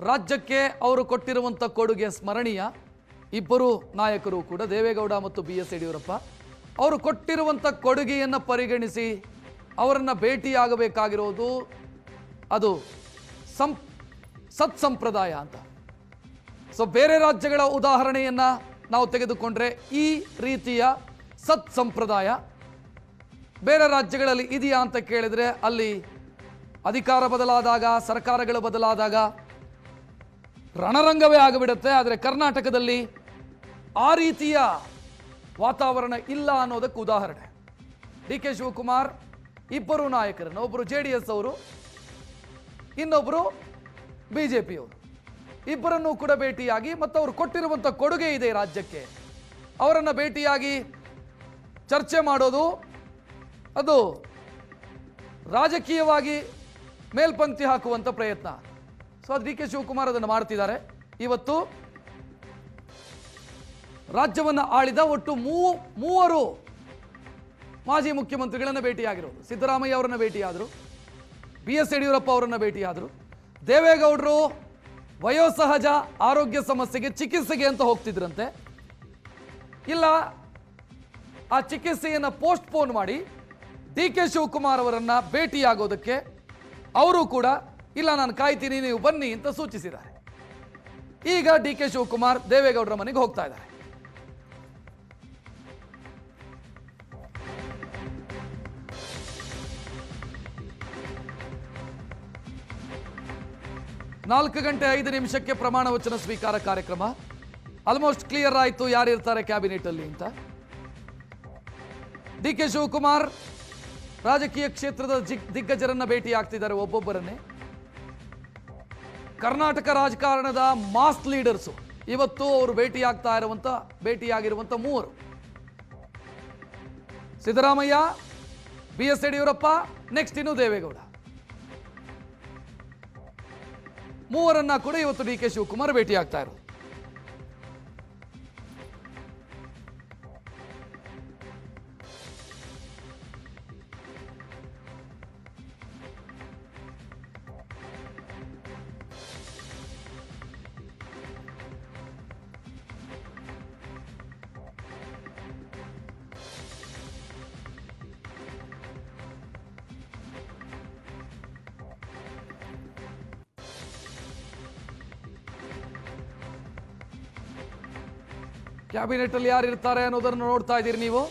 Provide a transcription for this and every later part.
ರಾಜ್ಯಕ್ಕೆ ಅವರು ಕೊಟ್ಟಿರುವಂಥ ಕೊಡುಗೆ ಸ್ಮರಣೀಯ. ಇಬ್ಬರು ನಾಯಕರು ಕೂಡ ದೇವೇಗೌಡ ಮತ್ತು BS ಯಡಿಯೂರಪ್ಪ ಅವರು ಕೊಟ್ಟಿರುವಂಥ ಕೊಡುಗೆಯನ್ನು ಪರಿಗಣಿಸಿ ಅವರನ್ನು ಭೇಟಿಯಾಗಬೇಕಾಗಿರೋದು ಅದು ಸತ್ಸಂಪ್ರದಾಯ ಅಂತ. ಸೊ ಬೇರೆ ರಾಜ್ಯಗಳ ಉದಾಹರಣೆಯನ್ನು ನಾವು ತೆಗೆದುಕೊಂಡ್ರೆ ಈ ರೀತಿಯ ಸತ್ಸಂಪ್ರದಾಯ ಬೇರೆ ರಾಜ್ಯಗಳಲ್ಲಿ ಇದೆಯಾ ಅಂತ ಕೇಳಿದರೆ ಅಲ್ಲಿ ಅಧಿಕಾರ ಬದಲಾದಾಗ ಸರ್ಕಾರಗಳು ಬದಲಾದಾಗ ರಣರಂಗವೇ ಆಗಿಬಿಡುತ್ತೆ. ಆದರೆ ಕರ್ನಾಟಕದಲ್ಲಿ ಆ ರೀತಿಯ ವಾತಾವರಣ ಇಲ್ಲ ಅನ್ನೋದಕ್ಕೆ ಉದಾಹರಣೆ DK ಶಿವಕುಮಾರ್ ಇಬ್ಬರು ನಾಯಕರನ್ನು, ಒಬ್ಬರು JDS ಅವರು, ಇನ್ನೊಬ್ಬರು BJP ಅವರು, ಇಬ್ಬರನ್ನು ಕೂಡ ಭೇಟಿಯಾಗಿ ಮತ್ತು ಅವರು ಕೊಟ್ಟಿರುವಂಥ ಕೊಡುಗೆ ಇದೆ ರಾಜ್ಯಕ್ಕೆ, ಅವರನ್ನು ಭೇಟಿಯಾಗಿ ಚರ್ಚೆ ಮಾಡೋದು ಅದು ರಾಜಕೀಯವಾಗಿ ಮೇಲ್ಪಂಕ್ತಿ ಹಾಕುವಂಥ ಪ್ರಯತ್ನ. ಸೊ ಅದು DK ಶಿವಕುಮಾರ್ ಅದನ್ನು ಮಾಡ್ತಿದ್ದಾರೆ. ಇವತ್ತು ರಾಜ್ಯವನ್ನು ಆಳಿದ ಒಟ್ಟು ಮೂವರು ಮಾಜಿ ಮುಖ್ಯಮಂತ್ರಿಗಳನ್ನು ಭೇಟಿಯಾಗಿರೋದು. ಸಿದ್ದರಾಮಯ್ಯ ಅವರನ್ನು ಭೇಟಿಯಾದರು, BS ಯಡಿಯೂರಪ್ಪ ಅವರನ್ನು ಭೇಟಿಯಾದರು. ದೇವೇಗೌಡರು ವಯೋಸಹಜ ಆರೋಗ್ಯ ಸಮಸ್ಯೆಗೆ ಚಿಕಿತ್ಸೆಗೆ ಅಂತ ಹೋಗ್ತಿದ್ರಂತೆ. ಇಲ್ಲ, ಆ ಚಿಕಿತ್ಸೆಯನ್ನು ಪೋಸ್ಟ್ಪೋನ್ ಮಾಡಿ DK ಶಿವಕುಮಾರ್ ಅವರನ್ನು ಭೇಟಿಯಾಗೋದಕ್ಕೆ ಅವರು ಕೂಡ ಇಲ್ಲ, ನಾನು ಕಾಯ್ತೀನಿ, ನೀವು ಬನ್ನಿ ಅಂತ ಸೂಚಿಸಿದ್ದಾರೆ. ಈಗ DK ಶಿವಕುಮಾರ್ ದೇವೇಗೌಡರ ಮನೆಗೆ ಹೋಗ್ತಾ ಇದ್ದಾರೆ. ನಾಲ್ಕು ಗಂಟೆ 5 ನಿಮಿಷಕ್ಕೆ ಪ್ರಮಾಣ ವಚನ ಸ್ವೀಕಾರ ಕಾರ್ಯಕ್ರಮ. ಆಲ್ಮೋಸ್ಟ್ ಕ್ಲಿಯರ್ ಆಯಿತು ಯಾರಿರ್ತಾರೆ ಕ್ಯಾಬಿನೆಟ್ ಅಲ್ಲಿ ಅಂತ. DK ಶಿವಕುಮಾರ್ ರಾಜಕೀಯ ಕ್ಷೇತ್ರದ ದಿಗ್ಗಜರನ್ನ ಭೇಟಿ ಆಗ್ತಿದ್ದಾರೆ, ಒಬ್ಬೊಬ್ಬರನ್ನೇ. ಕರ್ನಾಟಕ ರಾಜಕಾರಣದ ಮಾಸ್ ಲೀಡರ್ಸು ಇವತ್ತು ಅವರು ಭೇಟಿಯಾಗಿರುವಂಥ ಮೂವರು: ಸಿದ್ದರಾಮಯ್ಯ, BS ಯಡಿಯೂರಪ್ಪ, ನೆಕ್ಸ್ಟ್ ಇನ್ನು ದೇವೇಗೌಡ. ಮೂವರನ್ನ ಕೂಡ ಇವತ್ತು DK ಶಿವಕುಮಾರ್ ಭೇಟಿಯಾಗ್ತಾ ಇರೋದು. ಕ್ಯಾಬಿನೆಟ್ ಅಲ್ಲಿ ಯಾರು ಇರ್ತಾರೆ ಅನ್ನೋದನ್ನು ನೋಡ್ತಾ ಇದ್ದೀರಿ ನೀವು.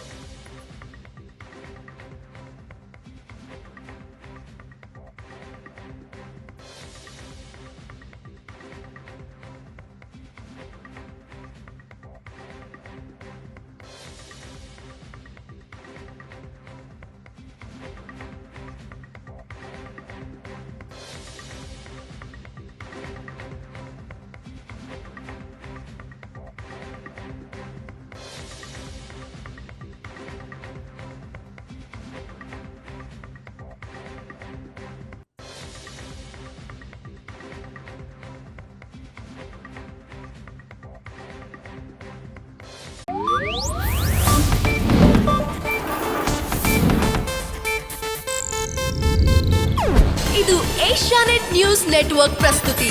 ಇದು ಏಷ್ಯಾನೆಟ್ ನ್ಯೂಸ್ ನೆಟ್ವರ್ಕ್ ಪ್ರಸ್ತುತಿ.